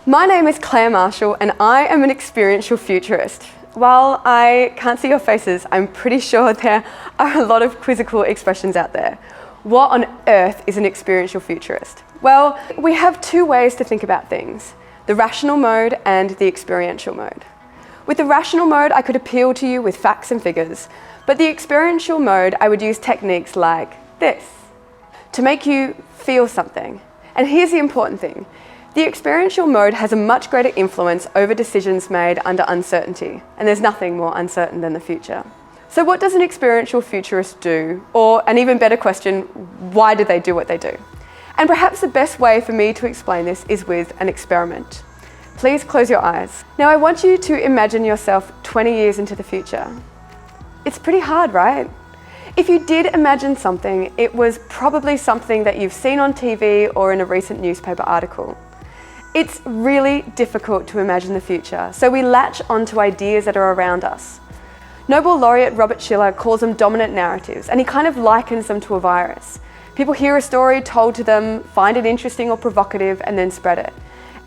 My name is Claire Marshall and I am an experiential futurist. While I can't see your faces, I'm pretty sure there are a lot of quizzical expressions out there. What on earth is an experiential futurist? Well, we have two ways to think about things, the rational mode and the experiential mode. With the rational mode, I could appeal to you with facts and figures, but the experiential mode, I would use techniques like this to make you feel something. And here's the important thing. The experiential mode has a much greater influence over decisions made under uncertainty, and there's nothing more uncertain than the future. So what does an experiential futurist do? Or an even better question, why do they do what they do? And perhaps the best way for me to explain this is with an experiment. Please close your eyes. Now I want you to imagine yourself 20 years into the future. It's pretty hard, right? If you did imagine something, it was probably something that you've seen on TV or in a recent newspaper article. It's really difficult to imagine the future, so we latch onto ideas that are around us. Nobel laureate Robert Shiller calls them dominant narratives, and he kind of likens them to a virus. People hear a story told to them, find it interesting or provocative, and then spread it.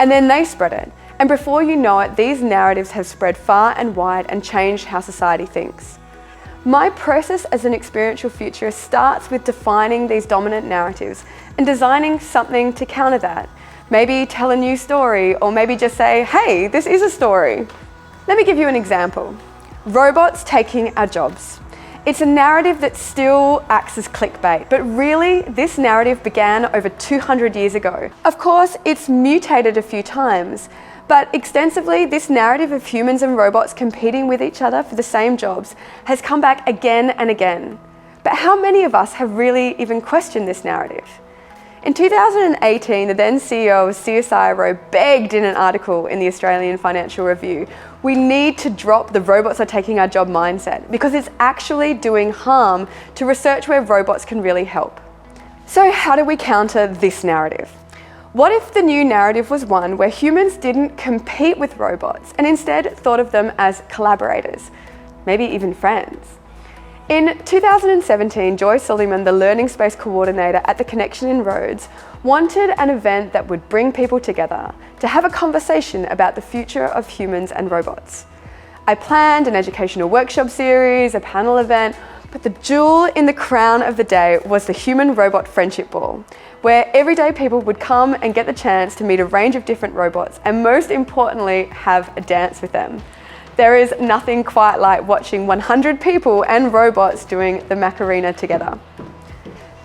And then they spread it. And before you know it, these narratives have spread far and wide and changed how society thinks. My process as an experiential futurist starts with defining these dominant narratives and designing something to counter that. Maybe tell a new story, or maybe just say, hey, this is a story. Let me give you an example. Robots taking our jobs. It's a narrative that still acts as clickbait, but really this narrative began over 200 years ago. Of course, it's mutated a few times, but extensively this narrative of humans and robots competing with each other for the same jobs has come back again and again. But how many of us have really even questioned this narrative? In 2018, the then CEO of CSIRO begged in an article in the Australian Financial Review, we need to drop the robots are taking our job mindset because it's actually doing harm to research where robots can really help. So how do we counter this narrative? What if the new narrative was one where humans didn't compete with robots and instead thought of them as collaborators, maybe even friends? In 2017, Joy Suleiman, the Learning Space Coordinator at the Connection in Rhodes, wanted an event that would bring people together to have a conversation about the future of humans and robots. I planned an educational workshop series, a panel event, but the jewel in the crown of the day was the Human-Robot Friendship Ball, where everyday people would come and get the chance to meet a range of different robots and most importantly, have a dance with them. There is nothing quite like watching 100 people and robots doing the Macarena together.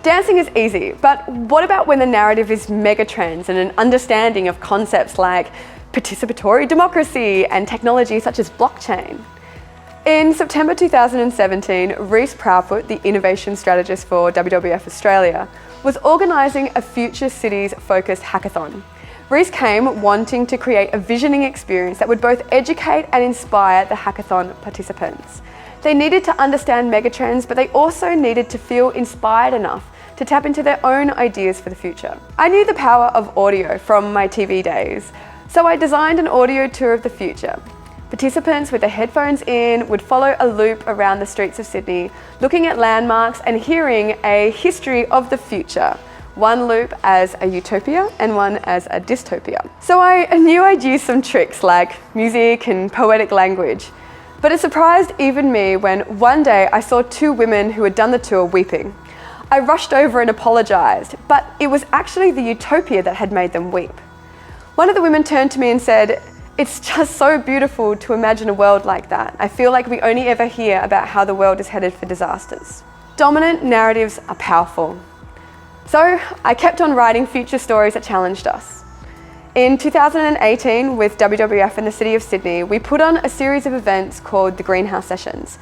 Dancing is easy, but what about when the narrative is megatrends and an understanding of concepts like participatory democracy and technology such as blockchain? In September 2017, Reece Proudfoot, the innovation strategist for WWF Australia, was organising a Future Cities-focused hackathon. Reece came wanting to create a visioning experience that would both educate and inspire the hackathon participants. They needed to understand megatrends, but they also needed to feel inspired enough to tap into their own ideas for the future. I knew the power of audio from my TV days, so I designed an audio tour of the future. Participants with their headphones in would follow a loop around the streets of Sydney, looking at landmarks and hearing a history of the future. One loop as a utopia and one as a dystopia. So I knew I'd use some tricks like music and poetic language, but it surprised even me when one day I saw two women who had done the tour weeping. I rushed over and apologised, but it was actually the utopia that had made them weep. One of the women turned to me and said, "It's just so beautiful to imagine a world like that. I feel like we only ever hear about how the world is headed for disasters." Dominant narratives are powerful. So I kept on writing future stories that challenged us. In 2018, with WWF in the City of Sydney, we put on a series of events called the Greenhouse Sessions.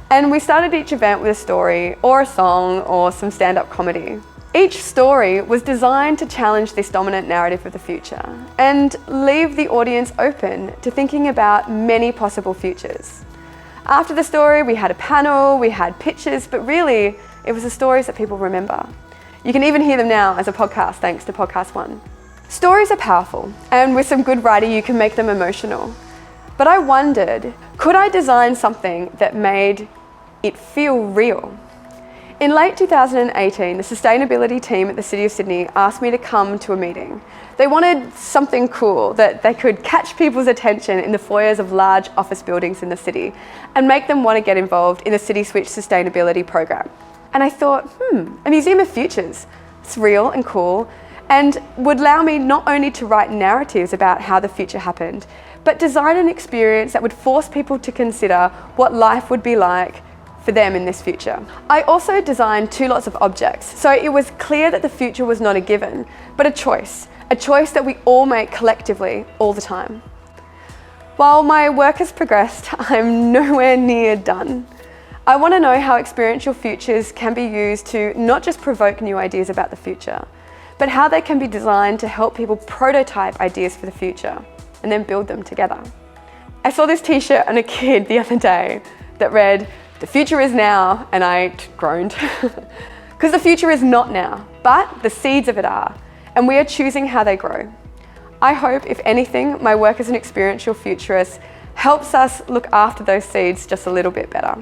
And we started each event with a story or a song or some stand-up comedy. Each story was designed to challenge this dominant narrative of the future and leave the audience open to thinking about many possible futures. After the story, we had a panel, we had pictures, but really, it was the stories that people remember. You can even hear them now as a podcast, thanks to Podcast One. Stories are powerful, and with some good writing, you can make them emotional. But I wondered, could I design something that made it feel real? In late 2018, the sustainability team at the City of Sydney asked me to come to a meeting. They wanted something cool that they could catch people's attention in the foyers of large office buildings in the city and make them want to get involved in the City Switch sustainability program. And I thought, a museum of futures. It's real and cool and would allow me not only to write narratives about how the future happened, but design an experience that would force people to consider what life would be like for them in this future. I also designed 2 lots of objects, so it was clear that the future was not a given, but a choice that we all make collectively all the time. While my work has progressed, I'm nowhere near done. I want to know how experiential futures can be used to not just provoke new ideas about the future, but how they can be designed to help people prototype ideas for the future and then build them together. I saw this t-shirt on a kid the other day that read, "The future is now," and I groaned. Because the future is not now, but the seeds of it are, and we are choosing how they grow. I hope, if anything, my work as an experiential futurist helps us look after those seeds just a little bit better.